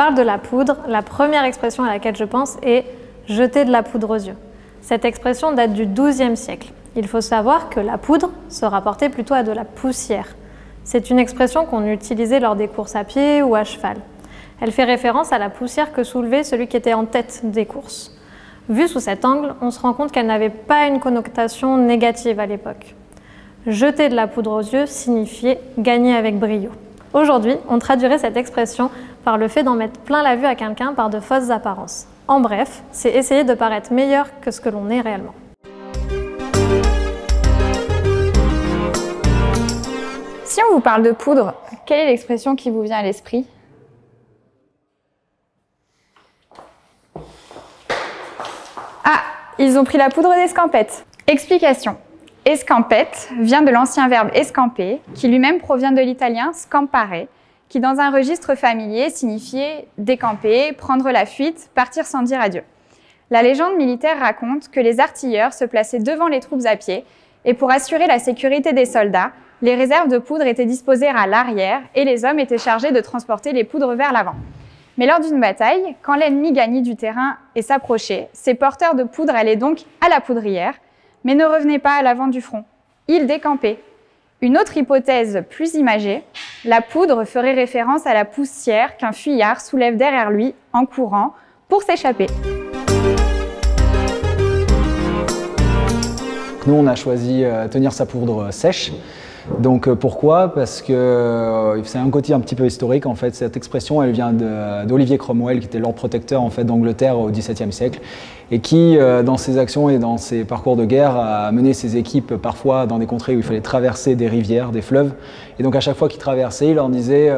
parle de la poudre, la première expression à laquelle je pense est « jeter de la poudre aux yeux ». Cette expression date du XIIe siècle. Il faut savoir que la poudre se rapportait plutôt à de la poussière. C'est une expression qu'on utilisait lors des courses à pied ou à cheval. Elle fait référence à la poussière que soulevait celui qui était en tête des courses. Vue sous cet angle, on se rend compte qu'elle n'avait pas une connotation négative à l'époque. Jeter de la poudre aux yeux signifiait gagner avec brio. Aujourd'hui, on traduirait cette expression par le fait d'en mettre plein la vue à quelqu'un par de fausses apparences. En bref, c'est essayer de paraître meilleur que ce que l'on est réellement. Si on vous parle de poudre, quelle est l'expression qui vous vient à l'esprit ? Ah, ils ont pris la poudre d'escampette. Explication. Escampette vient de l'ancien verbe escamper, qui lui-même provient de l'italien scampare, qui dans un registre familier signifiait décamper, prendre la fuite, partir sans dire adieu. La légende militaire raconte que les artilleurs se plaçaient devant les troupes à pied et pour assurer la sécurité des soldats, les réserves de poudre étaient disposées à l'arrière et les hommes étaient chargés de transporter les poudres vers l'avant. Mais lors d'une bataille, quand l'ennemi gagnait du terrain et s'approchait, ces porteurs de poudre allaient donc à la poudrière, mais ne revenaient pas à l'avant du front. Ils décampaient. Une autre hypothèse plus imagée, la poudre ferait référence à la poussière qu'un fuyard soulève derrière lui en courant pour s'échapper. Nous, on a choisi tenir sa poudre sèche. Donc pourquoi? Parce que c'est un côté un petit peu historique en fait. Cette expression, elle vient d'Olivier Cromwell, qui était Lord Protecteur en fait d'Angleterre au XVIIe siècle, et qui, dans ses actions et dans ses parcours de guerre, a mené ses équipes parfois dans des contrées où il fallait traverser des rivières, des fleuves. Et donc à chaque fois qu'il traversait, il leur disait,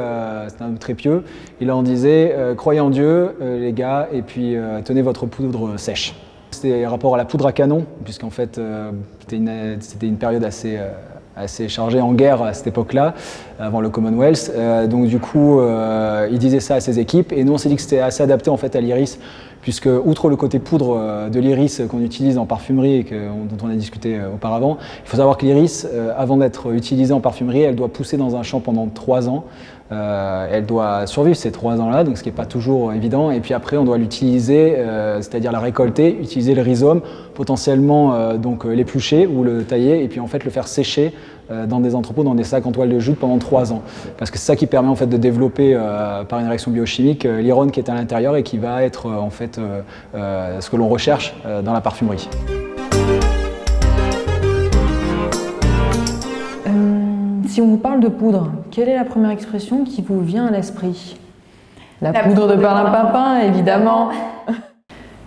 c'était un homme très pieux, il leur disait croyez en Dieu les gars, et puis tenez votre poudre sèche. C'était rapport à la poudre à canon, puisqu'en fait c'était une période assez chargé en guerre à cette époque-là, avant le Commonwealth. Donc du coup, il disait ça à ses équipes, et nous on s'est dit que c'était assez adapté en fait à l'iris, puisque outre le côté poudre de l'iris qu'on utilise en parfumerie et dont on a discuté auparavant, il faut savoir que l'iris, avant d'être utilisée en parfumerie, elle doit pousser dans un champ pendant 3 ans. Elle doit survivre ces 3 ans-là, donc ce qui n'est pas toujours évident. Et puis après, on doit l'utiliser, c'est-à-dire la récolter, utiliser le rhizome, potentiellement donc l'éplucher ou le tailler, et puis en fait le faire sécher dans des entrepôts, dans des sacs en toile de jute pendant 3 ans. Parce que c'est ça qui permet en fait de développer par une réaction biochimique l'irone qui est à l'intérieur et qui va être en fait ce que l'on recherche dans la parfumerie. Si on vous parle de poudre, quelle est la première expression qui vous vient à l'esprit? La poudre de perlimpinpin, évidemment.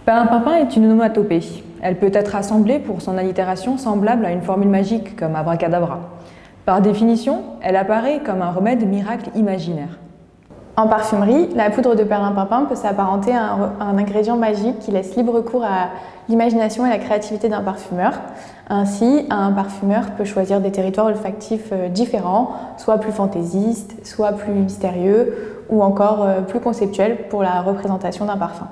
Perlimpinpin est une onomatopée. Elle peut être assemblée pour son allitération semblable à une formule magique comme abracadabra. Par définition, elle apparaît comme un remède miracle imaginaire. En parfumerie, la poudre de perlimpinpin peut s'apparenter à un ingrédient magique qui laisse libre cours à l'imagination et la créativité d'un parfumeur. Ainsi, un parfumeur peut choisir des territoires olfactifs différents, soit plus fantaisistes, soit plus mystérieux, ou encore plus conceptuels pour la représentation d'un parfum.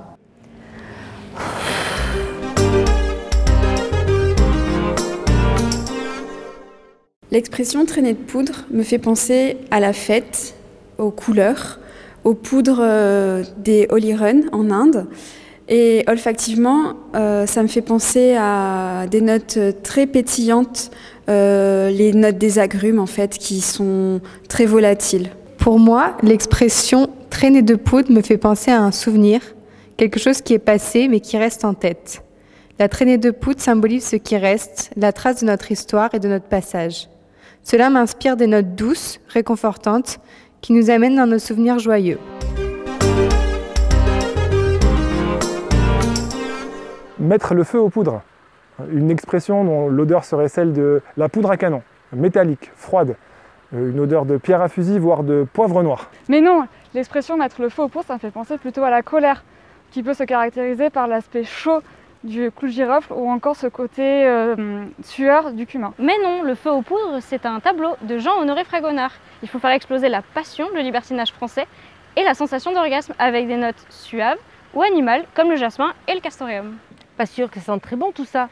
L'expression traînée de poudre me fait penser à la fête, aux couleurs, aux poudres des Holy Run en Inde. Et olfactivement, ça me fait penser à des notes très pétillantes, les notes des agrumes en fait, qui sont très volatiles. Pour moi, l'expression « traînée de poudre » me fait penser à un souvenir, quelque chose qui est passé mais qui reste en tête. La traînée de poudre symbolise ce qui reste, la trace de notre histoire et de notre passage. Cela m'inspire des notes douces, réconfortantes, qui nous amènent dans nos souvenirs joyeux. Mettre le feu aux poudres, une expression dont l'odeur serait celle de la poudre à canon, métallique, froide, une odeur de pierre à fusil, voire de poivre noir. Mais non, l'expression mettre le feu aux poudres, ça me fait penser plutôt à la colère, qui peut se caractériser par l'aspect chaud du clou de girofle ou encore ce côté sueur du cumin. Mais non, le feu aux poudres, c'est un tableau de Jean-Honoré Fragonard. Il faut faire exploser la passion, le libertinage français et la sensation d'orgasme avec des notes suaves ou animales comme le jasmin et le castoreum. Pas sûr que ça sente très bon tout ça.